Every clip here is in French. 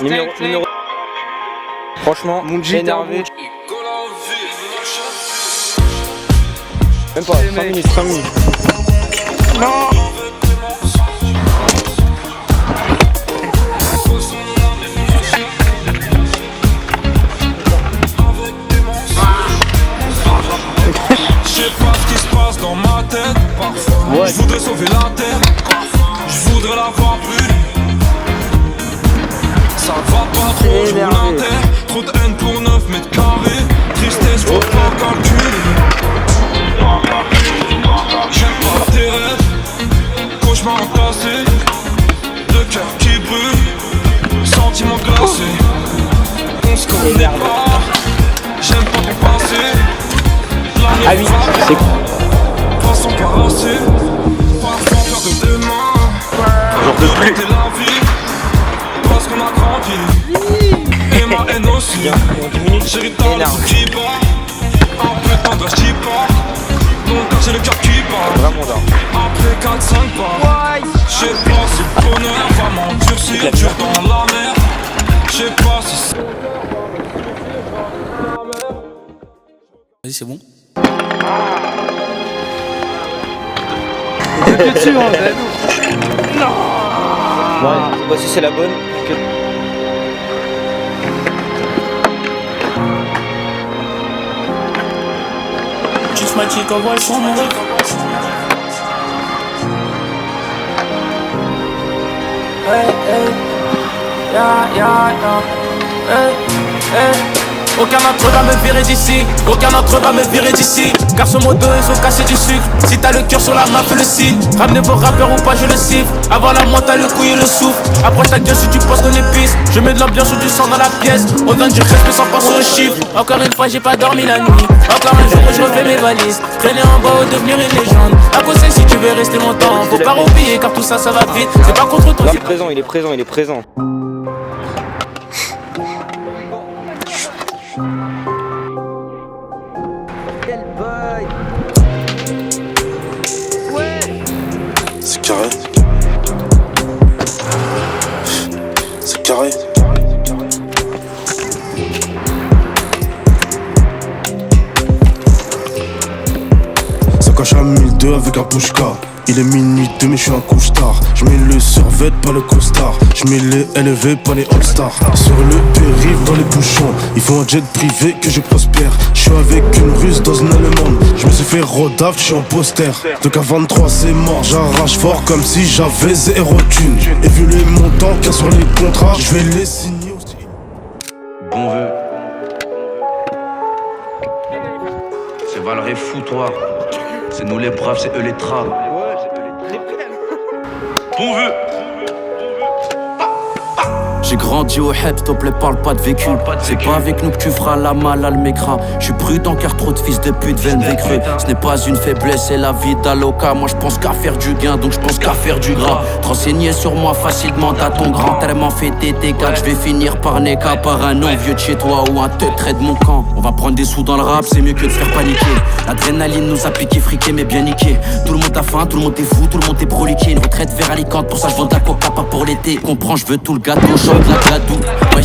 Numéro. Franchement, énervé. Même pas, 5 minutes. Non. Je sais pas ce qui se passe dans ma tête. Parfois, je voudrais sauver la terre. Je voudrais l'avoir plus. Ça va pas trop, je roule un terre. Trop de haine pour 9 mètres carrés. Tristesse, faut pas calculer. J'aime pas tes rêves. Cauchemar entassé. Le cœur qui brûle. Sentiments glacés. On se connaît pas. J'aime pas ton passé. Ah oui, c'est cool. Passons par assez. Parfois peur de demain. J'en peux plus. La vie. Parce qu'on a grandi. Et ma haine aussi. Chérie, t'as le souffle qui bat. Un peu de tendresse qui part. Mon cœur j'ai le cœur qui bat. Vraiment là. Après 4-5 pas. J'sais pas si le bonheur va m'endurcir. Dur dans la mer. J'sais pas si c'est... Vas-y, c'est bon. Non. Ouais, voici c'est la bonne. Juste ma chick envoie le son, mon ref. Hey, hey, yeah, hey, hey. Aucun d'entre eux va me virer d'ici, aucun d'entre eux va me virer d'ici. Car sur mon dos ils ont cassé du sucre. Si t'as le cœur sur la main fais le signe. Ramenez vos rappeurs ou pas je le siffle. Avant la monte t'as le couille et le souffle. Approche ta gueule si tu penses qu'on est pisse. Je mets de l'ambiance ou du sang dans la pièce. On donne du respect sans penser aux chiffres. Encore une fois j'ai pas dormi la nuit. Encore un jour où je refais mes valises. Traîner en bas ou devenir une légende. À causer si tu veux rester longtemps. Faut pas oublier car tout ça va vite. C'est pas contre toi. Il est présent. C'est carré. C'est carré. Ça cache à 1002 avec un pushka. Il est minuit 2 mais je suis un couche-tard. Je mets le survêt, pas le costard. Je mets les LV, pas les all-stars. Sur le périph' dans les bouchons. Il faut un jet privé que je prospère. Je suis avec une russe dans une allemande. Je me suis fait rodaf, je suis en poster. Donc à 23 c'est mort, j'arrache fort comme si j'avais 0 thune. Et vu les montants qu'il y a sur les contrats, je vais les signer aussi. Bon vœu. C'est Valerie foutoir. C'est nous les braves, c'est eux les traves. Bon vœu. J'ai grandi au hep, s'il te plaît parle pas de vécu. C'est pas avec nous que tu feras la malade mécra. Je suis prudent car trop de fils de pute viennent des creux. Ce n'est pas une faiblesse, c'est la vie d'Aloca. Moi je pense qu'à faire du gain, donc je pense qu'à faire du gras. Te renseigner sur moi facilement à ton grand. Tellement fait tes dégâts, je vais finir par Neka. Par un envieux de chez toi ou un trait de mon camp. On va prendre des sous dans le rap, c'est mieux que de faire paniquer. L'adrénaline nous a piqué, friqué mais bien niqué. Tout le monde a faim, tout le monde est fou, tout le monde est broliqué. Une retraite vers Alicante, pour ça je vends de la coca pas pour l'été. Comprends, je veux tout le gâteau, chante la gladou. Ouais,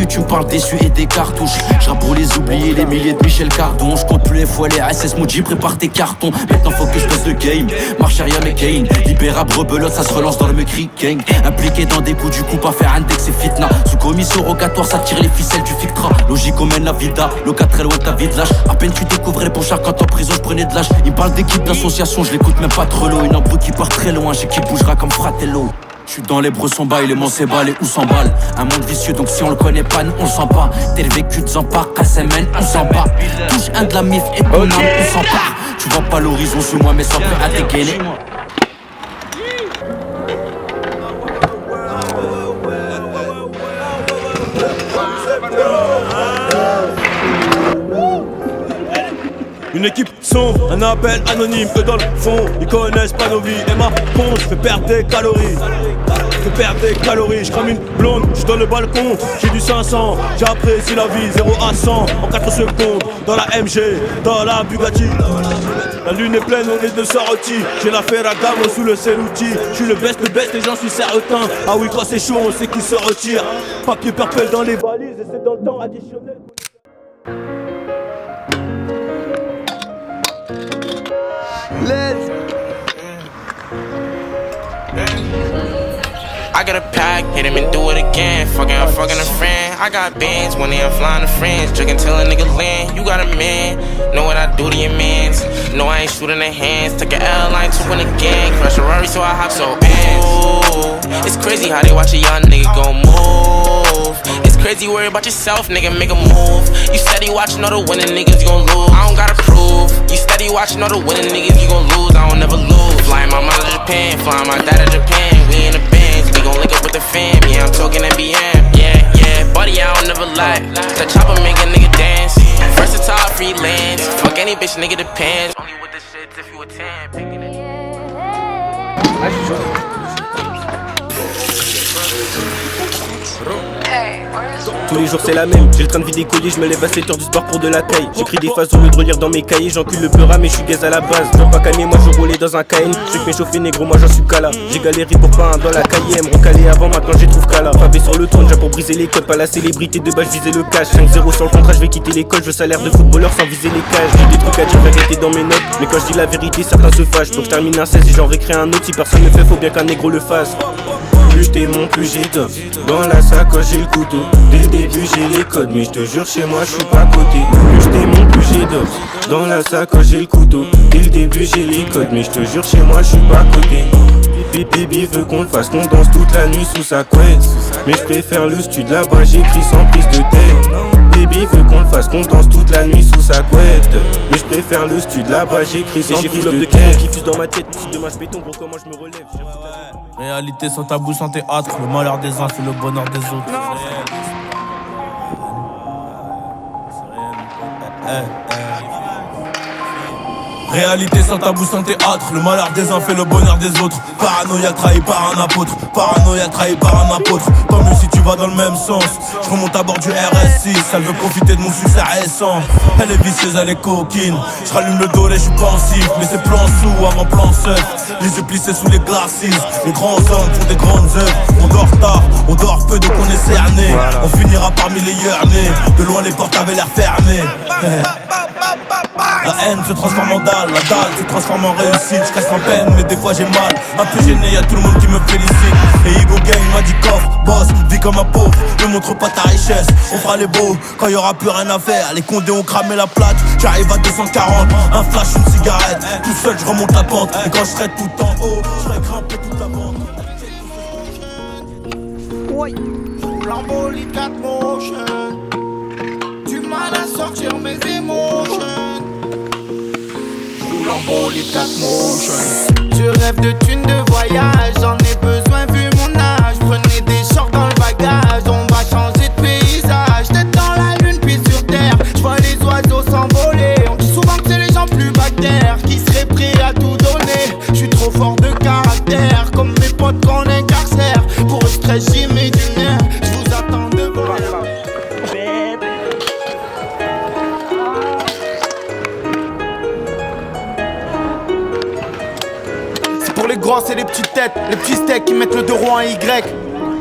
tu me parles déçu et des cartouches. Je rappe pour les oublier, les milliers de Michel Cardon. Je compte plus les fois les SS Moody, prépare tes cartons. Maintenant faut que je passe le game, marche arrière mais Kane. Libérable, rebelote, ça se relance dans le Mekri Gang. Impliqué dans des coups du coup, pas faire index et fitna. Sous commission rogatoire, ça tire les ficelles du fictra. Logique on mène la vida, loca très loin de ta vie de lâche. À peine tu découvrais les ponchard quand en prison je prenais de l'âge. Il me parle d'équipe, d'association, je l'écoute même pas trop l'eau. Une embrouille qui part très loin, j'ai qui bougera comme Fratello. J'suis dans les bressons bas, il est mon s'emballe et où s'emballe. Un monde vicieux donc si on le connaît pas, nous on sent pas. Tel vécu de Zampa, Kassemen, on s'en bat. Touche un de la mif et ton âme, on s'en part. Tu vois pas l'horizon sur moi mais sans prêt à dégainer. Une équipe sombre, un appel anonyme. Eux dans le fond, ils connaissent pas nos vies. Et ma ponce fait perdre des calories. Je crame une blonde, je suis dans le balcon. J'ai du 500, j'apprécie la vie. 0 à 100 en 4 secondes. Dans la MG, dans la Bugatti. La lune est pleine, on est de sortie. J'ai la Ferragamo sous le Ceruti. Je suis le best et j'en suis certain. Ah oui, quand c'est chaud, on sait qui se retire. Papier purple dans les valises et c'est dans le temps additionnel. I got a pack, hit him and do it again. I'm fucking a friend. I got bands when I'm flying to friends. Drinking till a nigga land. You got a man, know what I do to your mans. No, I ain't shooting their hands. Took an airline to win a gang. Crash a Rari, so I hop so bad. It's crazy how they watch a young nigga go move. It's crazy, worry about yourself, nigga, make a move. You steady watching all the winning niggas, you gon' lose. I don't gotta prove. You steady watching all the winning niggas, you gon' lose. I don't never lose. Flying my mother to Japan, flying my dad to Japan. We in the bands, we gon' link up with the fam. Yeah, I'm talking NBM. Yeah, buddy, I don't never lie. The chopper make a nigga dance. Versatile freelance. Fuck any bitch, nigga depends. Only with the shits if you a 10. Picking it. Tous les jours c'est la même, j'ai le train de vider des colliers, je me lève à 7h du sport pour de la taille. J'écris des phases au lieu de relire dans mes cahiers, j'encule le beurre mais je suis gaze à la base. Veux pas calmer, moi je roulais dans un KN. Je que m'échauffer négro, moi j'en suis qu'à là. J'ai galéré pour pas un dans la cahier, me recalé avant, maintenant j'ai trouve qu'à là. Pavé sur le trône, j'ai pour briser les codes, pas la célébrité de base, je visais le cash. 5-0 sur le contrat, je vais quitter l'école, je veux salaire de footballeur sans viser les cages. J'ai des trucs à dire, vérité dans mes notes, mais quand je dis la vérité, certains se fâchent. Donc je termine un 16 et j'en récrée un autre, si personne ne fait, faut bien qu'un négro le fasse. Plus t'es mon plus j'ai top. Dans la sacoche j'ai le couteau. Dès le début j'ai les codes, mais je te jure chez moi je suis pas à côté. Plus t'es mon plus j'ai top. Dans la sacoche j'ai le couteau. Dès le début j'ai les codes, mais je te jure chez moi je suis pas à côté. Baby veut qu'on le fasse, qu'on danse toute la nuit sous sa couette. Mais je préfère le stud là-bas, j'écris sans prise de tête. Baby veut qu'on le fasse, qu'on danse toute la nuit sous sa couette. Mais je préfère le stud là-bas, j'écris sans prise de tête. Qui fuse dans ma tête, si demain je béton, gros comment je me relève. Réalité sans tabou, sans théâtre. Le malheur des uns fait le bonheur des autres. Réalité sans tabou, sans théâtre. Le malheur des uns fait le bonheur des autres. Paranoïaque trahi par un apôtre. Paranoïaque trahi par un apôtre. Tant mieux si tu vas dans le même sens. Je remonte à bord du RS6. Elle veut profiter de mon succès récent. Elle est vicieuse, elle est coquine. Je rallume le dos et je suis pensif. Mais c'est plan sous avant plan seuf. Les yeux plissés sous les glacis. Les grands hommes font des grandes œuvres. On dort tard, on dort peu donc on est cerné. On finira parmi les yernés. De loin les portes avaient l'air fermées. La haine se transforme en dalle, la dalle se transforme en réussite. Je reste en peine mais des fois j'ai mal. Un peu gêné, y'a tout le monde qui me félicite. Et Hugo Gang m'a dit coffre, boss, vis comme un pauvre. Ne montre pas ta richesse, on fera les beaux. Quand y'aura plus rien à faire, les condés ont cramé la plate. J'arrive à 240, un flash, une cigarette. Tout seul je remonte la pente. Et quand je serai tout en haut, je serai grimpé toute la bande. Oui, l'embolie 4 motion. Du mal à sortir mes émotions. L'embolie 4 motion. Je rêve de thunes de voyage. J'en ai besoin vu mon âge. Prenez des shorts dans le bagage. On va changer de paysage. Tête dans la lune puis sur terre. Je vois les oiseaux s'envoler. On dit souvent que c'est les gens plus bactères qui seraient prêts à tout donner. Je suis trop fort de caractère. Comme mes potes qu'on incarcère. Pour le stress j'y mets du nerf. Je vous attends devant. Pour les grosses et les petites têtes, les petits steaks qui mettent le 2 roues en Y.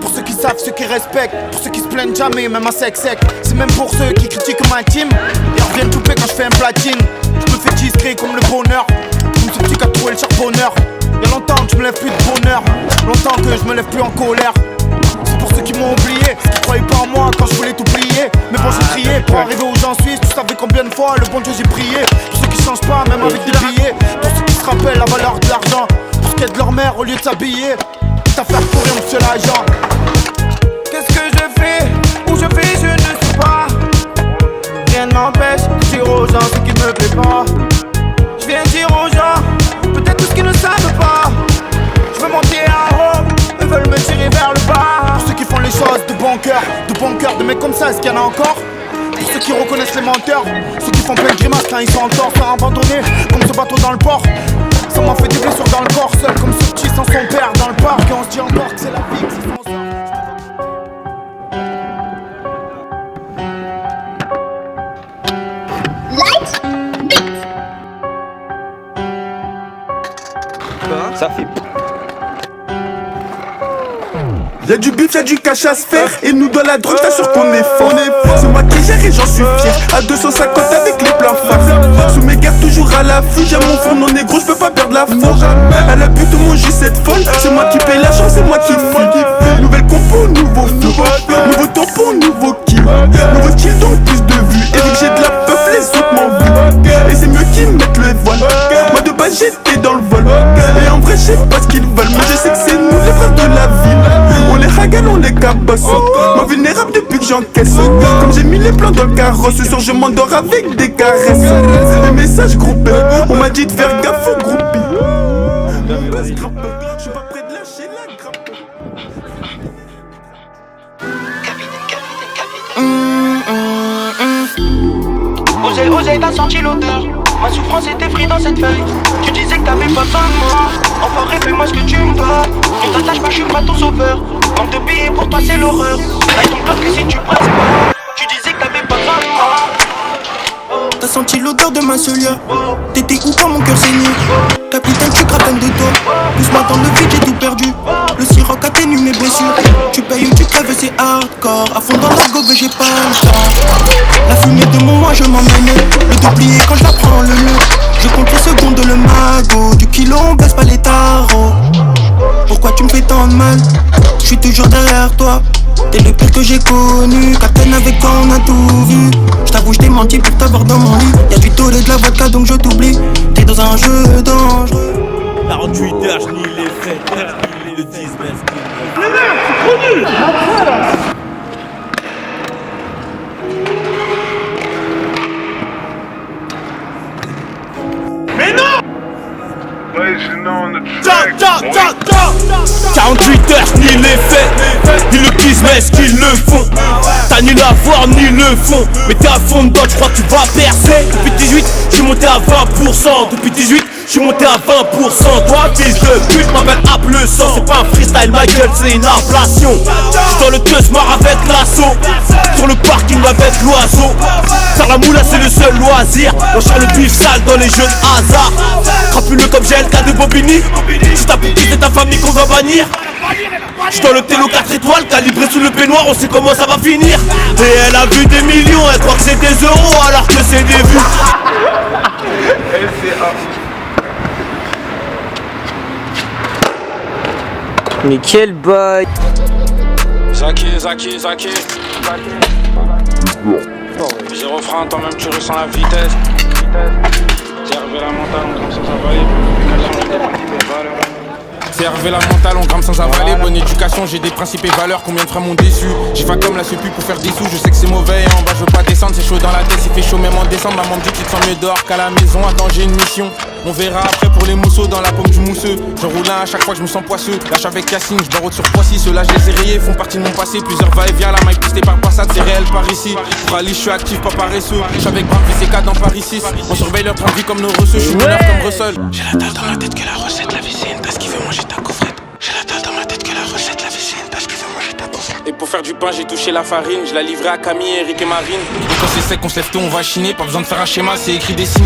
Pour ceux qui savent, ceux qui respectent. Pour ceux qui se plaignent jamais, même un sec. C'est même pour ceux qui critiquent ma team. Ils reviennent tout quand je fais un platine. Je me fais discret comme le bonheur. Comme ce petit qui a trouvé le charbonneur. Y'a longtemps que je me lève plus de bonheur. Longtemps que je me lève plus en colère. C'est pour ceux qui m'ont oublié, qui croyaient pas en moi quand je voulais tout plier. Mais bon j'ai trié, pour arriver où j'en suis. Tu savais combien de fois le bon Dieu j'ai prié. Pour ceux qui changent pas, même avec des billets. Pour ceux qui se rappellent la valeur de l'argent. Pour ce qu'est de leur mère au lieu de s'habiller. T'as fait courir monsieur l'agent. Qu'est-ce que je fais? Où je vais je ne sais pas. Rien ne m'empêche de dire aux gens ce qui me plaît pas. Je viens dire aux gens peut-être tout ce qu'ils ne savent pas. Je veux monter à haut, eux veulent me tirer vers le bas. Pour ceux qui font les choses de bon cœur, de mecs comme ça, est-ce qu'il y en a encore? Pour ceux qui reconnaissent les menteurs, ceux qui font plein de grimaces quand ils sont en tort, sans abandonner comme ce bateau dans le port. Ça m'a fait des blessures dans le corps, seul comme ce petit sans son père dans le parc. Et on se dit encore que c'est la vie, que c'est son sort. Ça fait. Y'a du bif, y'a du cash à se faire. Et nous dans la drogue, t'assure qu'on est fort. C'est moi qui gère et j'en suis fier. À 250 avec les plans face. Sous mes gardes toujours à l'affût. J'aime mon fourneau négro, j'peux pas perdre la force. Elle a bu tout mon jus, cette folle. C'est moi qui paye l'argent, c'est moi qui fume. Nouvelle compo, nouveau flow. Nouveau tampon, nouveau kill. Nouveau kill donc plus de vues. Et vu que j'ai de la peuf, les autres m'en veulent. Et c'est mieux qu'ils mettent le voile. Moi de base j'étais dans le vol. Et en vrai je sais pas ce qu'ils veulent. Mais je sais que c'est nous les frères de la ville. On les ragale, on les cabosse. Moi vulnérable depuis que j'encaisse. Comme j'ai mis les plans dans le carrosse. Ce soir je m'endors avec des caresses. Les messages groupés. On m'a dit de faire gaffe aux groupies. Je suis pas prêt de lâcher la grappe. Osez, t'as senti l'odeur. Ma souffrance était frite dans cette feuille. Tu disais que t'avais pas besoin de moi. Enfoiré, fais-moi ce que tu me dois. Ne t'attache pas, je suis pas ton sauveur. Manque de billets pour toi, c'est l'horreur. Avec ton bloc, que si tu presses pas. Tu disais que t'avais pas besoin de moi. T'as senti l'odeur de ma solière. T'étais où quand mon cœur saignait? Capitaine, tu crapaines de toi. Pousse-moi dans le vide, j'ai tout perdu. Le siroc atténue mes blessures. Tu payes ou tu crèves, c'est hardcore. À fond dans la gobe, j'ai pas le temps. La fumée de mon moi, je m'emmène. Le doublier quand je la prends le nœud. Je compte les secondes, le magot. Du kilo, on baisse pas les tarots. Pourquoi tu me fais tant de mal? Je suis toujours derrière toi. T'es le pire que j'ai connu. Captain, avec toi on a tout vu. J't'avoue, j't'ai menti pour t'avoir dans mon lit. Y'a du tollé de la vodka donc je t'oublie. T'es dans un jeu dangereux. 48 heures, je nie les faits. Le 10 Mais merde, c'est trop nul. Après là. Mais non. 48 heures, ni les faits, ni le business qu'ils le font. T'as ni la voix ni le fond, mais t'es à fond dedans, je crois que tu vas percer. Depuis 18, je suis monté à 20%. Depuis 18, je suis monté à 20%. Toi, fils de pute, m'appelle App le sang. C'est pas un freestyle, ma gueule, c'est une inflation. J'suis dans le teus mort avec l'assaut. Sur le parking avec l'oiseau. Faire la moula, c'est le seul loisir. On cherche le bif sale dans les jeux de hasard. Crapuleux comme GLK de Bobigny. Si t'as plus c'est ta famille qu'on va bannir. J'suis dans le télo 4 étoiles, calibré sous le peignoir, on sait comment ça va finir. Et elle a vu des millions, elle croit que c'est des euros alors que c'est des vues. Mais quel bail. Zaki. Zéro frein, toi-même tu ressens la vitesse. J'ai relevé la mentale, on grimpe sans avaler. C'est relevé la mentale, on grimpe sans avaler. Bonne éducation, j'ai des principes et valeurs. Combien de frères m'ont déçu? J'ai fait comme la sepu pour faire des sous. Je sais que c'est mauvais et en bas je veux pas descendre. C'est chaud dans la tête, il fait chaud même en décembre. Maman me dit tu te sens mieux dehors qu'à la maison. Attends, j'ai une mission. On verra après pour les mousseaux dans la paume du mousseux. Je roule un à chaque fois que je me sens poisseux. Lâche avec Cassine, je barre sur Poissy. Ceux-là je les ai rayés, font partie de mon passé. Plusieurs va-et-vient, la maille pistée par passade, c'est réel par ici. Pour Ali, je suis actif, pas paresseux. Je suis avec Brave VCK dans Paris 6. On surveille leur train de vie comme nos receux. Je suis mineur comme Russell. J'ai la dalle dans ma tête que la recette, la vie c'est une tasse qui veut manger ta coffrette. J'ai la dalle dans ma tête que la recette, la vie c'est une tasse qui veut manger ta coffrette. Et pour faire du pain, j'ai touché la farine. Je la livrais à Camille, Eric et Marine. Et quand c'est sec, on se lève tôt, on va chiner. Pas besoin de faire un schéma, c'est écrit dessiné.